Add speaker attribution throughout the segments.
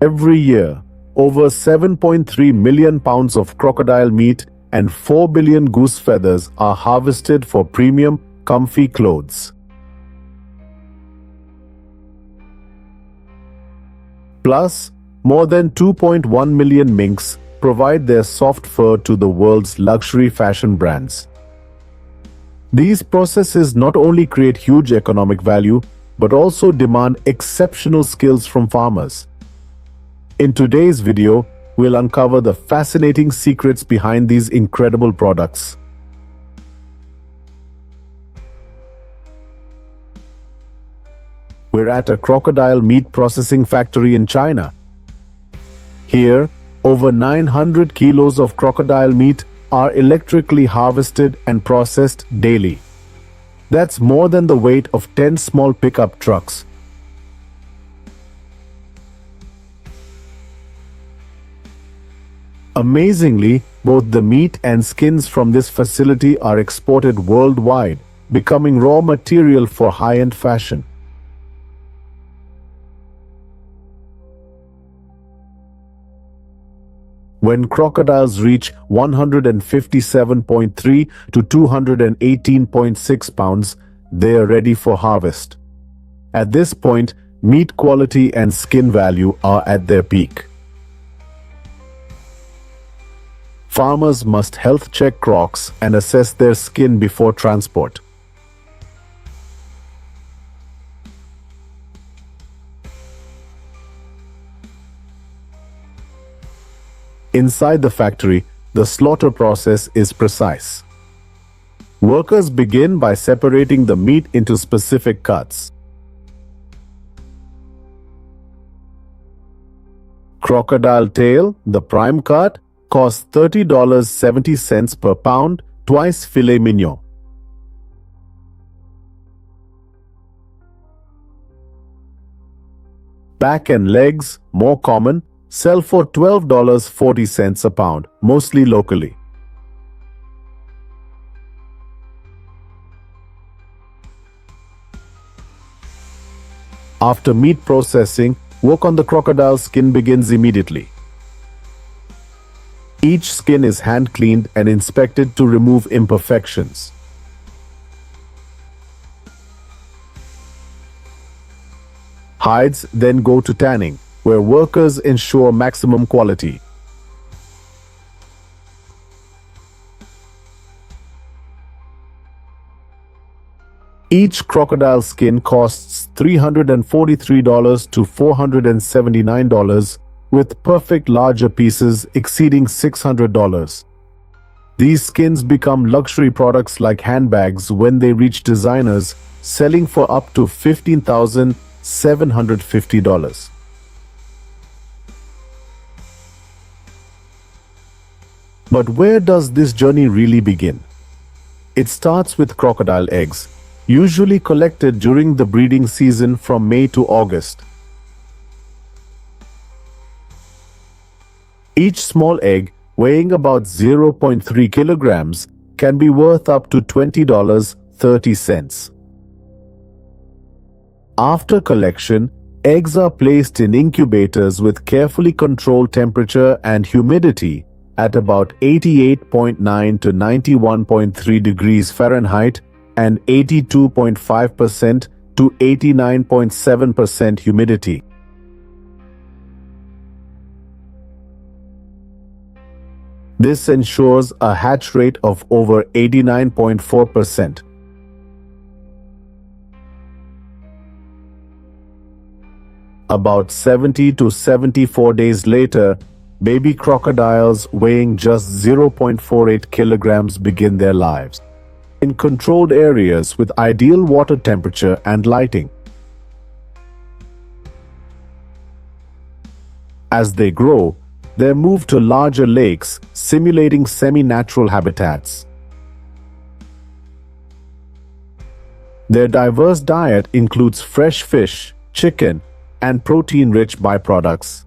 Speaker 1: Every year, over 7.3 million pounds of crocodile meat and 4 billion goose feathers are harvested for premium, comfy clothes. Plus, more than 2.1 million minks provide their soft fur to the world's luxury fashion brands. These processes not only create huge economic value, but also demand exceptional skills from farmers. In today's video, we'll uncover the fascinating secrets behind these incredible products. We're at a crocodile meat processing factory in China. Here, over 900 kilos of crocodile meat are electrically harvested and processed daily. That's more than the weight of 10 small pickup trucks. Amazingly, both the meat and skins from this facility are exported worldwide, becoming raw material for high-end fashion. When crocodiles reach 157.3 to 218.6 pounds, they are ready for harvest. At this point, meat quality and skin value are at their peak. Farmers must health check crocs and assess their skin before transport. Inside the factory, the slaughter process is precise. Workers begin by separating the meat into specific cuts. Crocodile tail, the prime cut, costs $30.70 per pound, twice filet mignon. Back and legs, more common, sell for $12.40 a pound, mostly locally. After meat processing, work on the crocodile skin begins immediately. Each skin is hand-cleaned and inspected to remove imperfections. Hides then go to tanning, where workers ensure maximum quality. Each crocodile skin costs $343 to $479, with perfect larger pieces exceeding $600. These skins become luxury products like handbags when they reach designers, selling for up to $15,750. But where does this journey really begin? It starts with crocodile eggs, usually collected during the breeding season from May to August. Each small egg, weighing about 0.3 kilograms, can be worth up to $20.30. After collection, eggs are placed in incubators with carefully controlled temperature and humidity at about 88.9 to 91.3 degrees Fahrenheit and 82.5% to 89.7% humidity. This ensures a hatch rate of over 89.4%. About 70 to 74 days later, baby crocodiles weighing just 0.48 kilograms begin their lives in controlled areas with ideal water temperature and lighting. As they grow, they're moved to larger lakes, simulating semi-natural habitats. Their diverse diet includes fresh fish, chicken, and protein-rich byproducts.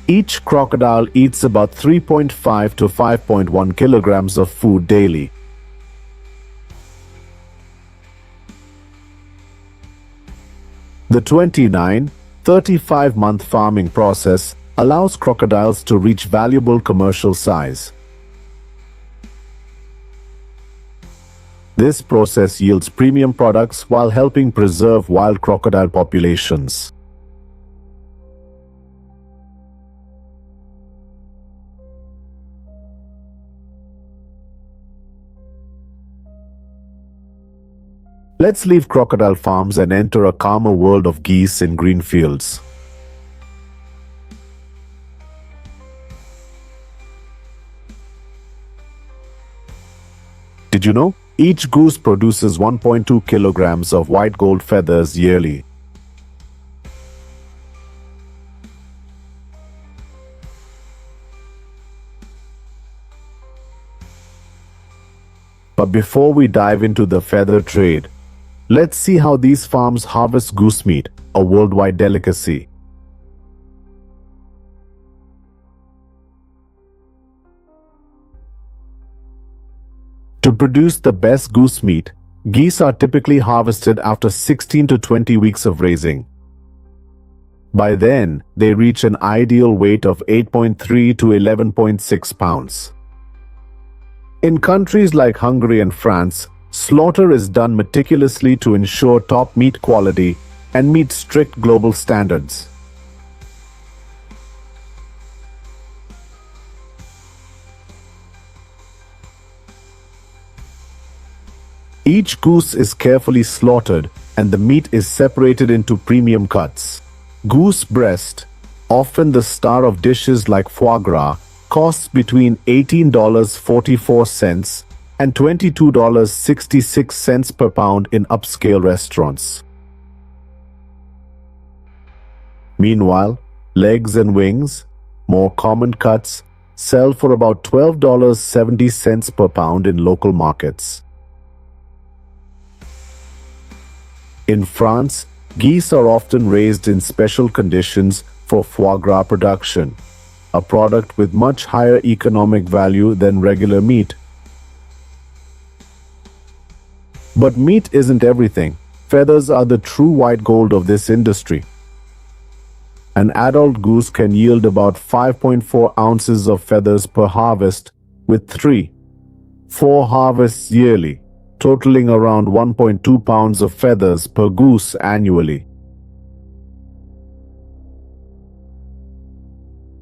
Speaker 1: Each crocodile eats about 3.5 to 5.1 kilograms of food daily. The 29, 35-month farming process allows crocodiles to reach valuable commercial size. This process yields premium products while helping preserve wild crocodile populations. Let's leave crocodile farms and enter a calmer world of geese in green fields. Did you know? Each goose produces 1.2 kilograms of white gold feathers yearly. But before we dive into the feather trade, let's see how these farms harvest goose meat, a worldwide delicacy. To produce the best goose meat, geese are typically harvested after 16 to 20 weeks of raising. By then, they reach an ideal weight of 8.3 to 11.6 pounds. In countries like Hungary and France, slaughter is done meticulously to ensure top meat quality and meet strict global standards. Each goose is carefully slaughtered and the meat is separated into premium cuts. Goose breast, often the star of dishes like foie gras, costs between $18.44 and $22.66 per pound in upscale restaurants. Meanwhile, legs and wings, more common cuts, sell for about $12.70 per pound in local markets. In France, geese are often raised in special conditions for foie gras production, a product with much higher economic value than regular meat. But meat isn't everything. Feathers are the true white gold of this industry. An adult goose can yield about 5.4 ounces of feathers per harvest, with 3-4 harvests yearly, totaling around 1.2 pounds of feathers per goose annually.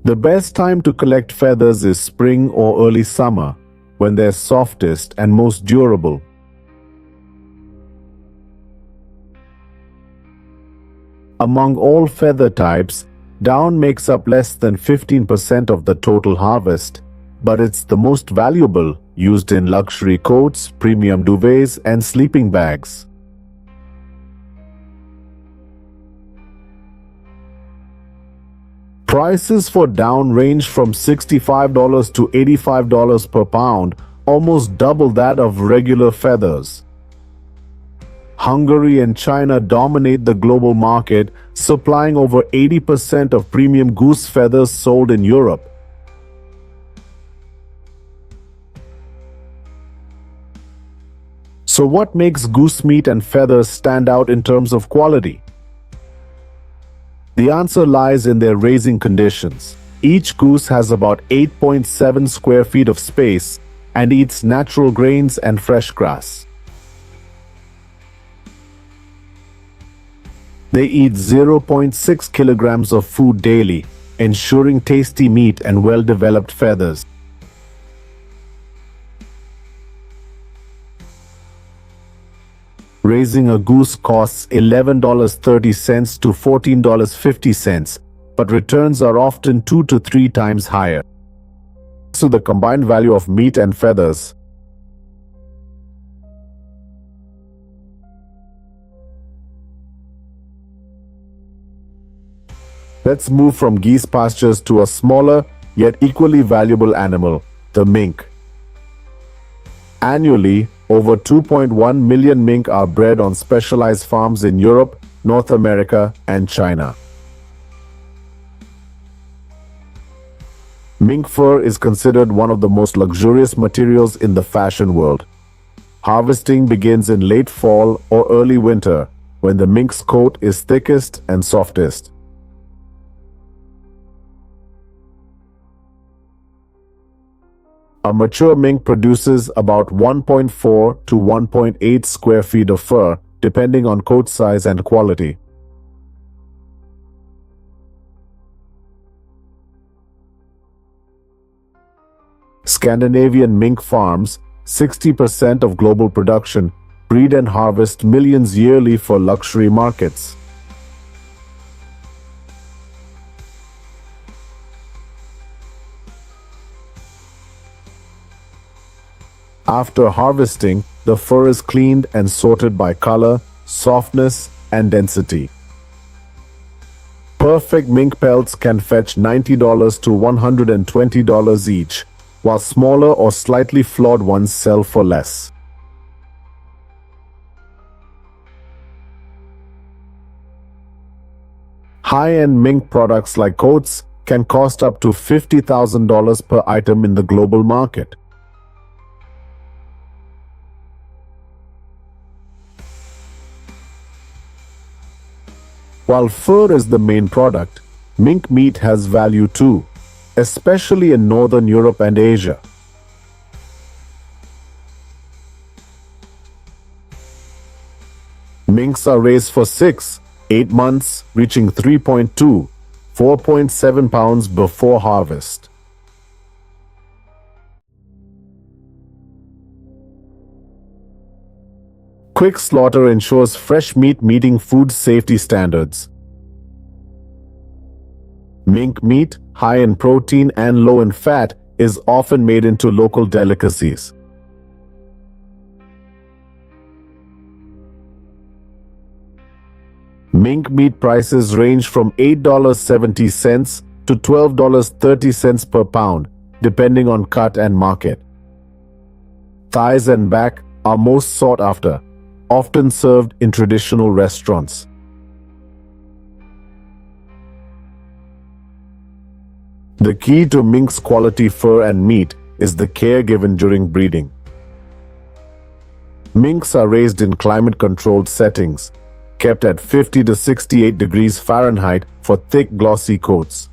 Speaker 1: The best time to collect feathers is spring or early summer, when they're softest and most durable. Among all feather types, down makes up less than 15% of the total harvest, but it's the most valuable, used in luxury coats, premium duvets, and sleeping bags. Prices for down range from $65 to $85 per pound, almost double that of regular feathers. Hungary and China dominate the global market, supplying over 80% of premium goose feathers sold in Europe. So what makes goose meat and feathers stand out in terms of quality? The answer lies in their raising conditions. Each goose has about 8.7 square feet of space and eats natural grains and fresh grass. They eat 0.6 kilograms of food daily, ensuring tasty meat and well-developed feathers. Raising a goose costs $11.30 to $14.50, but returns are often 2 to 3 times higher. So the combined value of meat and feathers. Let's move from geese pastures to a smaller yet equally valuable animal, the mink. Annually, over 2.1 million mink are bred on specialized farms in Europe, North America, and China. Mink fur is considered one of the most luxurious materials in the fashion world. Harvesting begins in late fall or early winter, when the mink's coat is thickest and softest. A mature mink produces about 1.4 to 1.8 square feet of fur, depending on coat size and quality. Scandinavian mink farms, 60% of global production, breed and harvest millions yearly for luxury markets. After harvesting, the fur is cleaned and sorted by color, softness, and density. Perfect mink pelts can fetch $90 to $120 each, while smaller or slightly flawed ones sell for less. High-end mink products like coats can cost up to $50,000 per item in the global market. While fur is the main product, mink meat has value too, especially in Northern Europe and Asia. Minks are raised for 6-8 months, reaching 3.2-4.7 pounds before harvest. Quick slaughter ensures fresh meat meeting food safety standards. Mink meat, high in protein and low in fat, is often made into local delicacies. Mink meat prices range from $8.70 to $12.30 per pound, depending on cut and market. Thighs and back are most sought after, often served in traditional restaurants. The key to mink's quality fur and meat is the care given during breeding. Minks are raised in climate-controlled settings, kept at 50 to 68 degrees Fahrenheit for thick, glossy coats.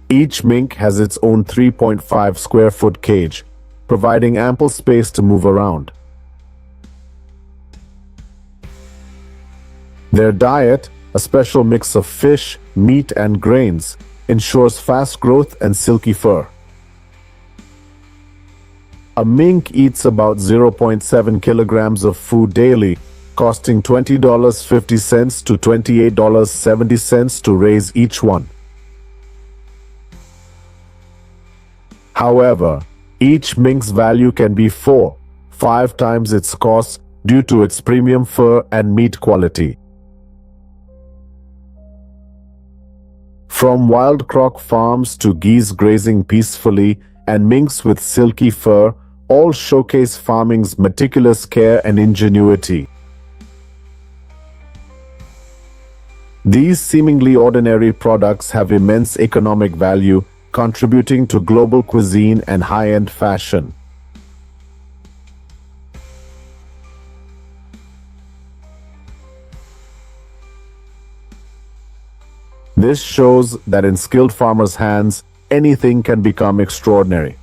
Speaker 1: Each mink has its own 3.5 square foot cage, providing ample space to move around. Their diet, a special mix of fish, meat, and grains, ensures fast growth and silky fur. A mink eats about 0.7 kilograms of food daily, costing $20.50 to $28.70 to raise each one. However, each mink's value can be 4-5 times its cost due to its premium fur and meat quality. From wild croc farms to geese grazing peacefully and minks with silky fur, all showcase farming's meticulous care and ingenuity. These seemingly ordinary products have immense economic value, contributing to global cuisine and high-end fashion. This shows that in skilled farmers' hands, anything can become extraordinary.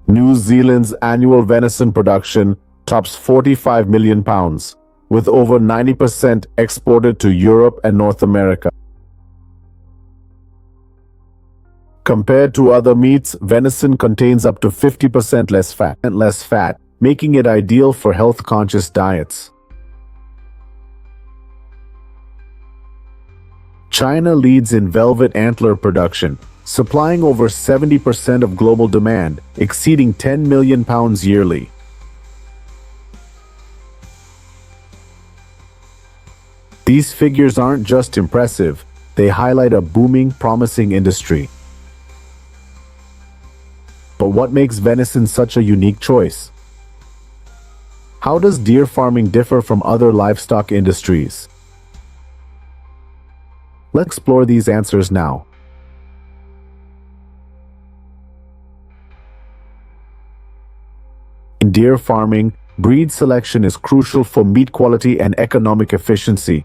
Speaker 1: New Zealand's annual venison production tops 45 million pounds, with over 90% exported to Europe and North America. Compared to other meats, venison contains up to 50% less fat, making it ideal for health-conscious diets. China leads in velvet antler production, supplying over 70% of global demand, exceeding 10 million pounds yearly. These figures aren't just impressive, they highlight a booming, promising industry. But what makes venison such a unique choice? How does deer farming differ from other livestock industries? Let's explore these answers now. In deer farming, breed selection is crucial for meat quality and economic efficiency.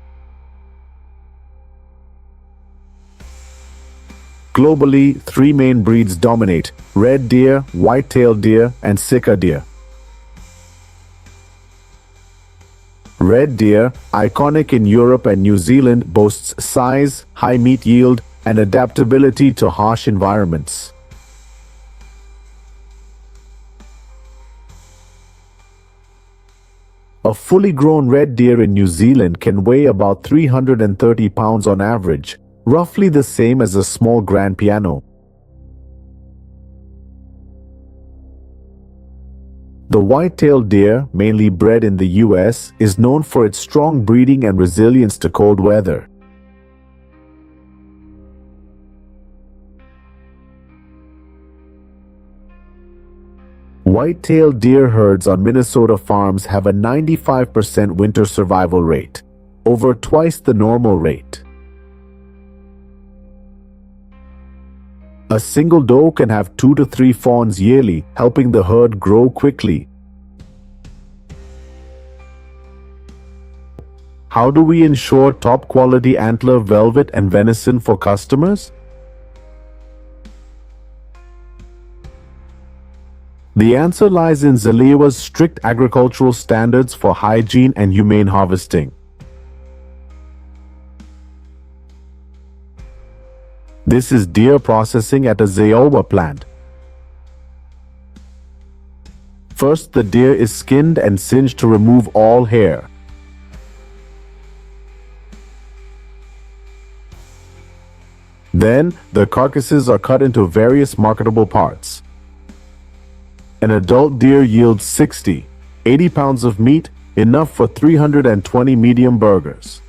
Speaker 1: Globally, three main breeds dominate: red deer, white-tailed deer, and sika deer. Red deer, iconic in Europe and New Zealand, boasts size, high meat yield, and adaptability to harsh environments. A fully grown red deer in New Zealand can weigh about 330 pounds on average, roughly the same as a small grand piano. The white-tailed deer, mainly bred in the US, is known for its strong breeding and resilience to cold weather. White-tailed deer herds on Minnesota farms have a 95% winter survival rate, over twice the normal rate. A single doe can have 2 to 3 fawns yearly, helping the herd grow quickly. How do we ensure top-quality antler, velvet, and venison for customers? The answer lies in Zalewa's strict agricultural standards for hygiene and humane harvesting. This is deer processing at a Zalewa plant. First, the deer is skinned and singed to remove all hair. Then, the carcasses are cut into various marketable parts. An adult deer yields 60-80 pounds of meat, enough for 320 medium burgers.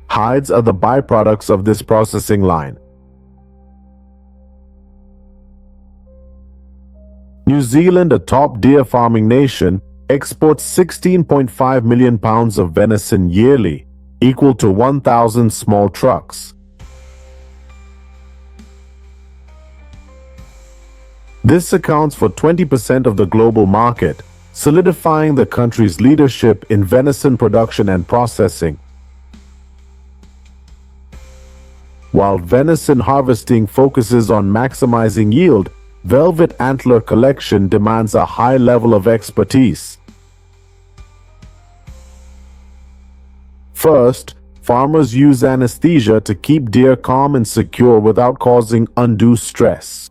Speaker 1: Hides are the byproducts of this processing line. New Zealand, a top deer farming nation, exports 16.5 million pounds of venison yearly, equal to 1,000 small trucks. This accounts for 20% of the global market, solidifying the country's leadership in venison production and processing. While venison harvesting focuses on maximizing yield, velvet antler collection demands a high level of expertise. First, farmers use anesthesia to keep deer calm and secure without causing undue stress.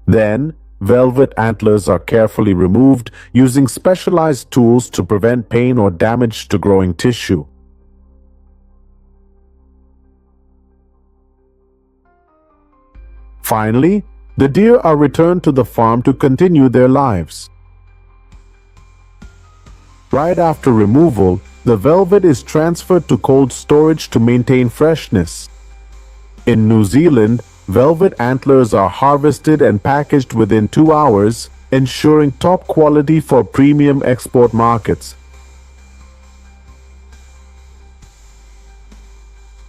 Speaker 1: Then, velvet antlers are carefully removed using specialized tools to prevent pain or damage to growing tissue. Finally, the deer are returned to the farm to continue their lives. Right after removal, the velvet is transferred to cold storage to maintain freshness. In New Zealand, velvet antlers are harvested and packaged within 2 hours, ensuring top quality for premium export markets.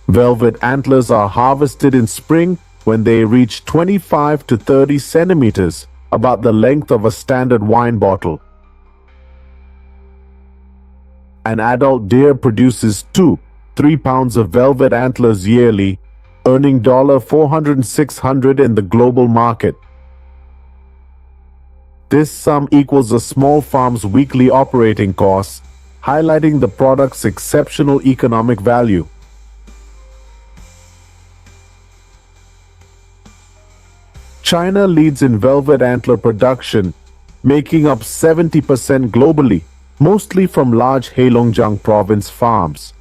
Speaker 1: Velvet antlers are harvested in spring when they reach 25 to 30 centimeters, about the length of a standard wine bottle. An adult deer produces 2-3 pounds of velvet antlers yearly, earning $400-600 in the global market. This sum equals a small farm's weekly operating costs, highlighting the product's exceptional economic value. China leads in velvet antler production, making up 70% globally, mostly from large Heilongjiang province farms.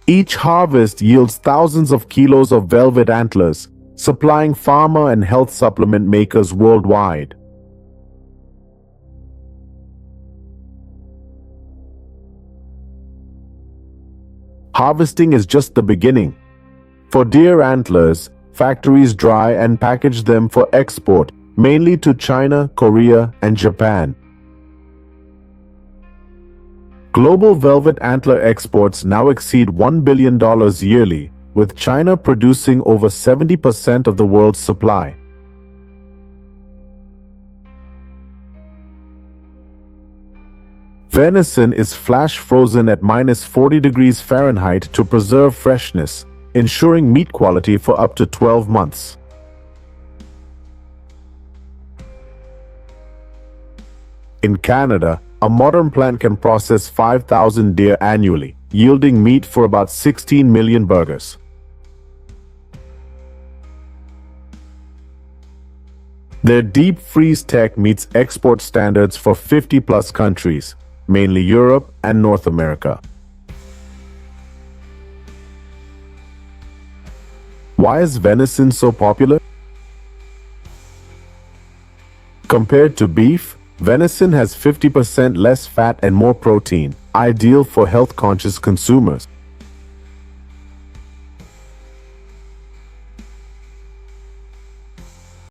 Speaker 1: Each harvest yields thousands of kilos of velvet antlers, supplying farmer and health supplement makers worldwide. Harvesting is just the beginning. For deer antlers, factories dry and package them for export, mainly to China, Korea, and Japan. Global velvet antler exports now exceed $1 billion yearly, with China producing over 70% of the world's supply. Venison is flash frozen at -40 degrees Fahrenheit to preserve freshness, ensuring meat quality for up to 12 months. In Canada, a modern plant can process 5,000 deer annually, yielding meat for about 16 million burgers. Their deep freeze tech meets export standards for 50-plus countries, mainly Europe and North America. Why is venison so popular? Compared to beef, venison has 50% less fat and more protein, ideal for health-conscious consumers.